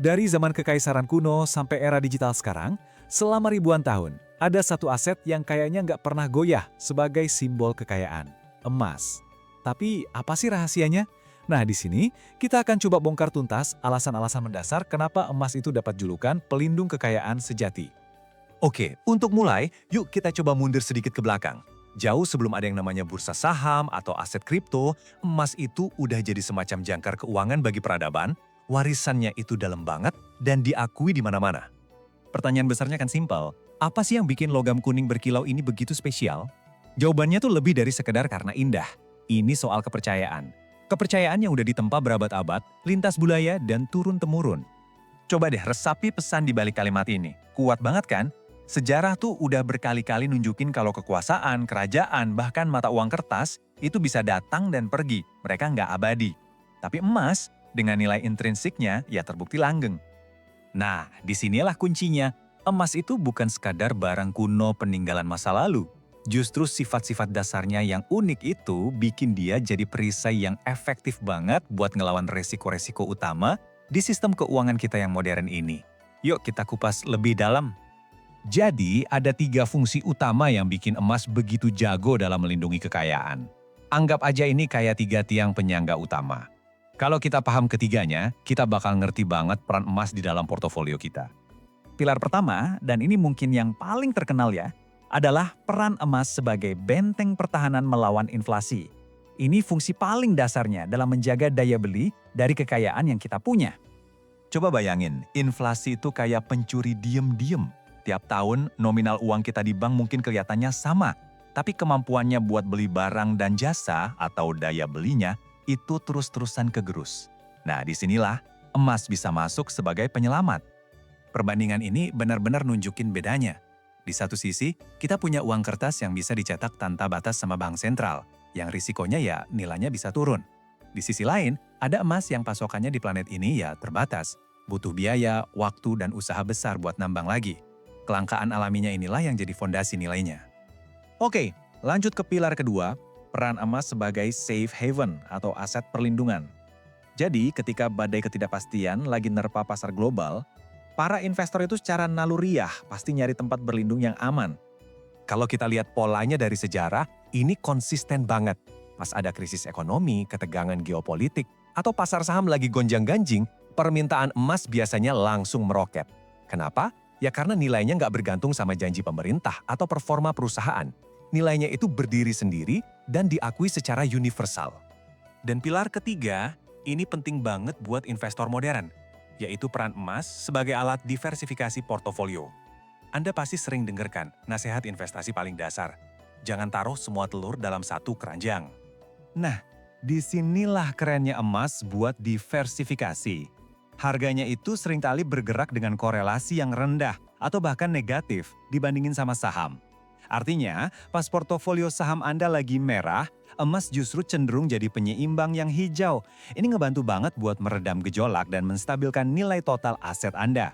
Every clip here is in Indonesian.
Dari zaman kekaisaran kuno sampai era digital sekarang, selama ribuan tahun, ada satu aset yang kayaknya nggak pernah goyah sebagai simbol kekayaan, emas. Tapi apa sih rahasianya? Nah, di sini kita akan coba bongkar tuntas alasan-alasan mendasar kenapa emas itu dapat julukan pelindung kekayaan sejati. Oke, untuk mulai, yuk kita coba mundur sedikit ke belakang. Jauh sebelum ada yang namanya bursa saham atau aset kripto, emas itu udah jadi semacam jangkar keuangan bagi peradaban, warisannya itu dalam banget dan diakui di mana-mana. Pertanyaan besarnya kan simpel, apa sih yang bikin logam kuning berkilau ini begitu spesial? Jawabannya tuh lebih dari sekedar karena indah. Ini soal kepercayaan. Kepercayaan yang udah ditempa berabad-abad, lintas budaya dan turun-temurun. Coba deh resapi pesan di balik kalimat ini. Kuat banget kan? Sejarah tuh udah berkali-kali nunjukin kalau kekuasaan, kerajaan, bahkan mata uang kertas itu bisa datang dan pergi. Mereka nggak abadi. Tapi emas, dengan nilai intrinsiknya, ya terbukti langgeng. Nah, disinilah kuncinya. Emas itu bukan sekadar barang kuno peninggalan masa lalu. Justru sifat-sifat dasarnya yang unik itu bikin dia jadi perisai yang efektif banget buat ngelawan resiko-resiko utama di sistem keuangan kita yang modern ini. Yuk kita kupas lebih dalam. Jadi, ada 3 fungsi utama yang bikin emas begitu jago dalam melindungi kekayaan. Anggap aja ini kayak 3 tiang penyangga utama. Kalau kita paham ketiganya, kita bakal ngerti banget peran emas di dalam portofolio kita. Pilar pertama, dan ini mungkin yang paling terkenal ya, adalah peran emas sebagai benteng pertahanan melawan inflasi. Ini fungsi paling dasarnya dalam menjaga daya beli dari kekayaan yang kita punya. Coba bayangin, inflasi itu kayak pencuri diem-diem. Tiap tahun, nominal uang kita di bank mungkin kelihatannya sama, tapi kemampuannya buat beli barang dan jasa atau daya belinya itu terus-terusan kegerus. Nah, disinilah emas bisa masuk sebagai penyelamat. Perbandingan ini benar-benar nunjukin bedanya. Di satu sisi, kita punya uang kertas yang bisa dicetak tanpa batas sama bank sentral, yang risikonya ya nilainya bisa turun. Di sisi lain, ada emas yang pasokannya di planet ini ya terbatas, butuh biaya, waktu, dan usaha besar buat nambang lagi. Kelangkaan alaminya inilah yang jadi fondasi nilainya. Oke, lanjut ke pilar kedua, peran emas sebagai safe haven atau aset perlindungan. Jadi, ketika badai ketidakpastian lagi nerpa pasar global, para investor itu secara naluriah pasti nyari tempat berlindung yang aman. Kalau kita lihat polanya dari sejarah, ini konsisten banget. Pas ada krisis ekonomi, ketegangan geopolitik, atau pasar saham lagi gonjang-ganjing, permintaan emas biasanya langsung meroket. Kenapa? Ya karena nilainya nggak bergantung sama janji pemerintah atau performa perusahaan. Nilainya itu berdiri sendiri dan diakui secara universal. Dan pilar ketiga, ini penting banget buat investor modern, yaitu peran emas sebagai alat diversifikasi portofolio. Anda pasti sering dengarkan nasihat investasi paling dasar. Jangan taruh semua telur dalam satu keranjang. Nah, disinilah kerennya emas buat diversifikasi. Harganya itu seringkali bergerak dengan korelasi yang rendah atau bahkan negatif dibandingin sama saham. Artinya, pas portofolio saham Anda lagi merah, emas justru cenderung jadi penyeimbang yang hijau. Ini ngebantu banget buat meredam gejolak dan menstabilkan nilai total aset Anda.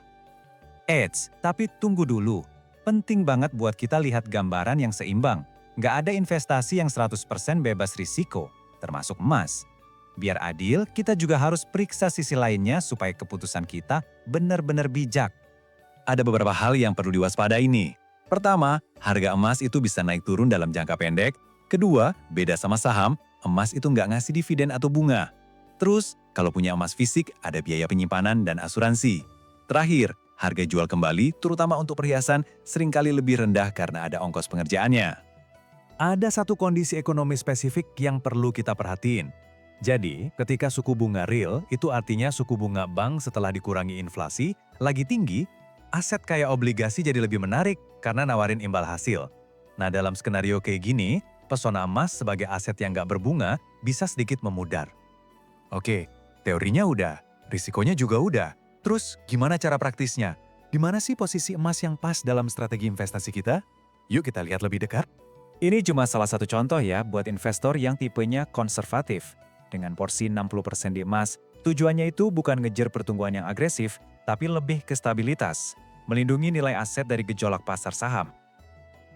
Eits, tapi tunggu dulu. Penting banget buat kita lihat gambaran yang seimbang. Nggak ada investasi yang 100% bebas risiko, termasuk emas. Biar adil, kita juga harus periksa sisi lainnya supaya keputusan kita benar-benar bijak. Ada beberapa hal yang perlu diwaspadai nih. Pertama, harga emas itu bisa naik turun dalam jangka pendek. Kedua, beda sama saham, emas itu nggak ngasih dividen atau bunga. Terus, kalau punya emas fisik, ada biaya penyimpanan dan asuransi. Terakhir, harga jual kembali, terutama untuk perhiasan, seringkali lebih rendah karena ada ongkos pengerjaannya. Ada satu kondisi ekonomi spesifik yang perlu kita perhatiin. Jadi, ketika suku bunga real, itu artinya suku bunga bank setelah dikurangi inflasi, lagi tinggi, aset kayak obligasi jadi lebih menarik karena nawarin imbal hasil. Nah, dalam skenario kayak gini, pesona emas sebagai aset yang nggak berbunga bisa sedikit memudar. Oke, teorinya udah, risikonya juga udah. Terus, gimana cara praktisnya? Di mana sih posisi emas yang pas dalam strategi investasi kita? Yuk kita lihat lebih dekat. Ini cuma salah satu contoh ya buat investor yang tipenya konservatif. Dengan porsi 60% di emas, tujuannya itu bukan ngejar pertumbuhan yang agresif, tapi lebih ke stabilitas, melindungi nilai aset dari gejolak pasar saham.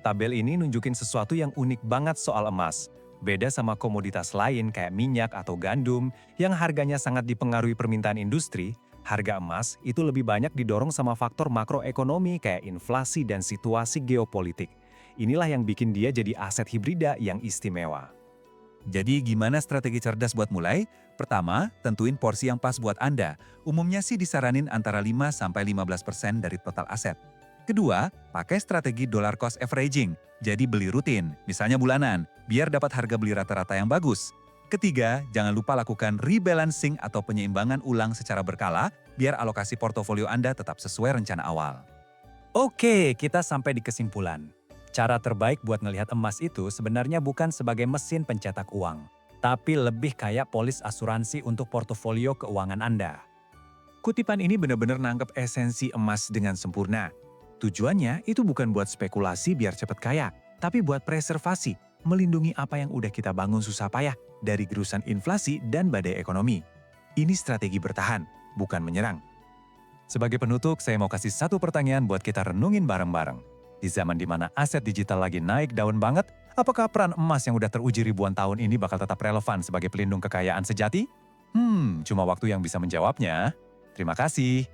Tabel ini nunjukin sesuatu yang unik banget soal emas. Beda sama komoditas lain kayak minyak atau gandum yang harganya sangat dipengaruhi permintaan industri, Harga emas itu lebih banyak didorong sama faktor makroekonomi kayak inflasi dan situasi geopolitik. Inilah yang bikin dia jadi aset hibrida yang istimewa. Jadi gimana strategi cerdas buat mulai? Pertama, tentuin porsi yang pas buat Anda. Umumnya sih disaranin antara 5-15% dari total aset. Kedua, pakai strategi dollar cost averaging. Jadi beli rutin, misalnya bulanan, biar dapat harga beli rata-rata yang bagus. Ketiga, jangan lupa lakukan rebalancing atau penyeimbangan ulang secara berkala, biar alokasi portofolio Anda tetap sesuai rencana awal. Oke, kita sampai di kesimpulan. Cara terbaik buat ngelihat emas itu sebenarnya bukan sebagai mesin pencetak uang, tapi lebih kayak polis asuransi untuk portofolio keuangan Anda. Kutipan ini benar-benar nangkep esensi emas dengan sempurna. Tujuannya itu bukan buat spekulasi biar cepat kaya, tapi buat preservasi, melindungi apa yang udah kita bangun susah payah dari gerusan inflasi dan badai ekonomi. Ini strategi bertahan, bukan menyerang. Sebagai penutup, saya mau kasih satu pertanyaan buat kita renungin bareng-bareng. Di zaman dimana aset digital lagi naik daun banget, apakah peran emas yang udah teruji ribuan tahun ini bakal tetap relevan sebagai pelindung kekayaan sejati? Cuma waktu yang bisa menjawabnya. Terima kasih.